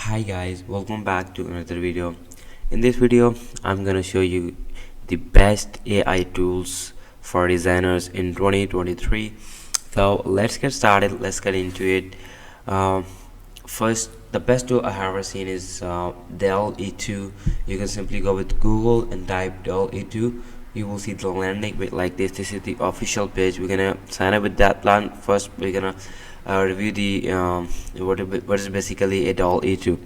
Hi guys, welcome back to another video. In this video, I'm gonna show you the best AI tools for designers in 2023. So let's get started. Let's get into it. Uh, First, the best tool I have ever seen is Dell E2. You can simply go with Google and type Dell E2. You will see the landing page like this. This is the official page. We're gonna sign up with that plan. First, we're gonna review the what is basically a Dell E2.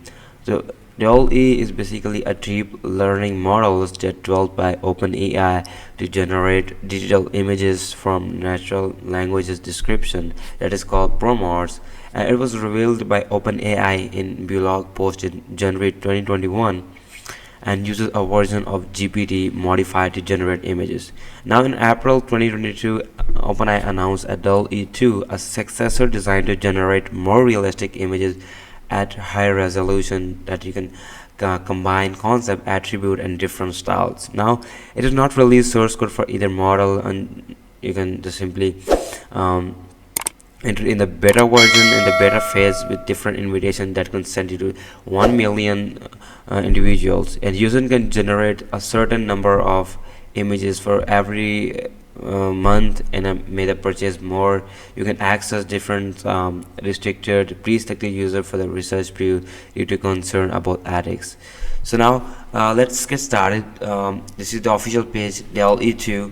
So Dell E is basically a deep learning model that developed by OpenAI to generate digital images from natural languages description that is called ProMODs, and it was revealed by OpenAI in blog post in January 2021 and uses a version of GPT modified to generate images. Now in April 2022, OpenAI announced Adele E2, a successor designed to generate more realistic images at high resolution that you can combine concept, attribute, and different styles. Now it is not released source code for either model, and you can just simply um, enter in the beta version in the beta phase with different invitation that can send you to 1 million individuals, and user can generate a certain number of images for every month, and may they purchase more. You can access different restricted pre-selected user for the research period due to concern about ethics. So now let's get started. This is the official page. Dell E2.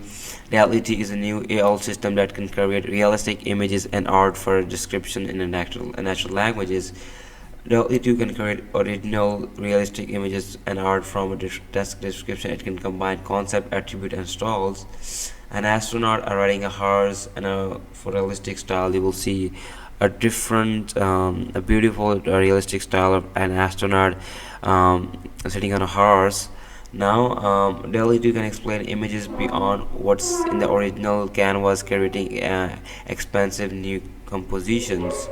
Dell E2 is a new AI system that can create realistic images and art for description in a natural languages. Dell E2 can create original, realistic images and art from a text description. It can combine concept, attribute, and styles. An astronaut are riding a horse, and a photorealistic style. You will see a different, a beautiful, realistic style of an astronaut sitting on a horse. Now, Dell E2 can explain images beyond what's in the original canvas, creating expansive new compositions.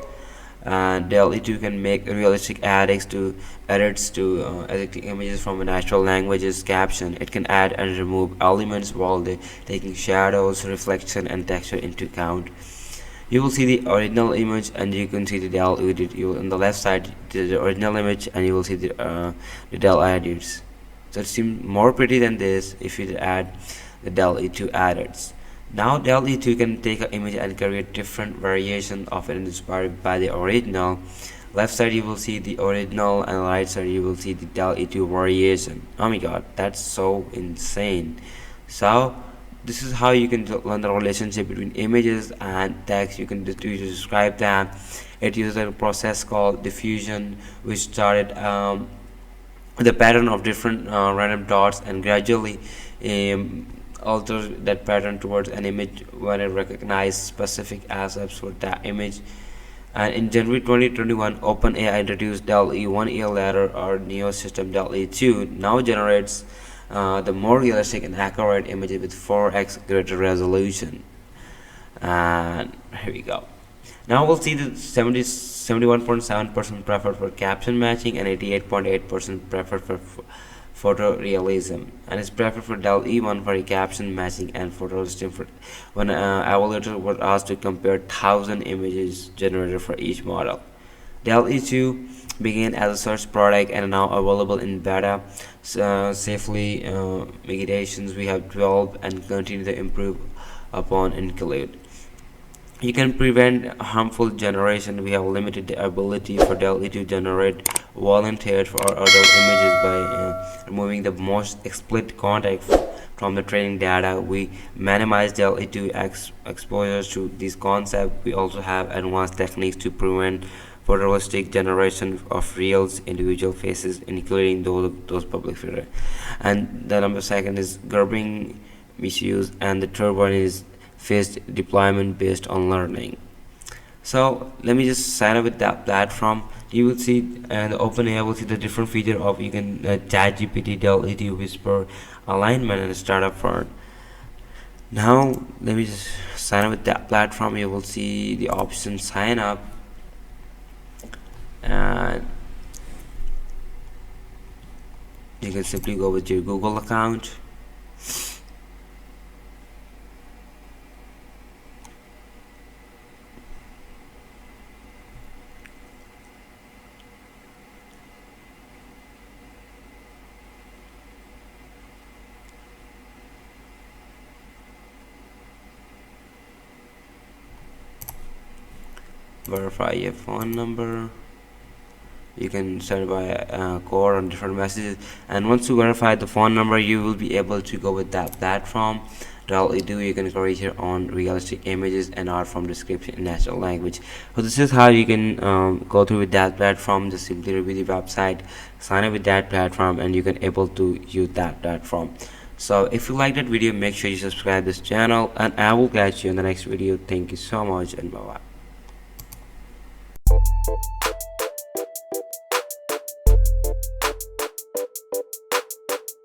Dell E2 can make realistic edits to editing images from a natural language's caption. It can add and remove elements while taking shadows, reflection, and texture into account. You will see the original image, and you can see the Dell edit. You on the left side the original image, and you will see the Dell edits. So it seems more pretty than this if you add the Dell E2 edits. Now Dell E2 can take an image and create different variations of it inspired by the original. Left side you will see the original, and right side you will see the Dell E2 variation. Oh my god, that's so insane. So this is how you can learn the relationship between images and text. You can describe them. It uses a process called diffusion, which started the pattern of different random dots and gradually um, alter that pattern towards an image when it recognizes specific assets for that image. And in January 2021, OpenAI introduced DALL-E 1 year later. Our neo system DALL-E 2 now generates the more realistic and accurate images with 4x greater resolution. And here we go. Now we'll see the 71.7% preferred for caption matching and 88.8% preferred for photorealism, and it's preferred for Dell E1 for caption matching and photorealism. For when evaluators were asked to compare 1,000 images generated for each model. Dell E2 began as a search product and now available in beta safely mitigations we have developed and continue to improve upon include. You can prevent harmful generation. We have limited the ability for Dell E to generate volunteered or adult images by removing the most explicit content from the training data. We minimize Dell E2 exposures to this concept. We also have advanced techniques to prevent photorealistic generation of real individual faces, including those public figures. And the number second is Gerbing misuse, and the third one is phased deployment based on learning. So let me just sign up with that platform. You will see, and the OpenAI will see the different feature of you can chat GPT, Dell ET, Whisper, alignment, and startup for. Now let me just sign up with that platform. You will see the option sign up, and you can simply go with your Google account. verify your phone number. You can send by code on different messages, and once you verify the phone number, you will be able to go with that platform. All you do, you can create your own realistic images and art from description in natural language. So this is how you can go through with that platform. Just simply review the website, sign up with that platform, and you can able to use that platform. So if you like that video, make sure you subscribe this channel, and I will catch you in the next video. Thank you so much, and bye bye.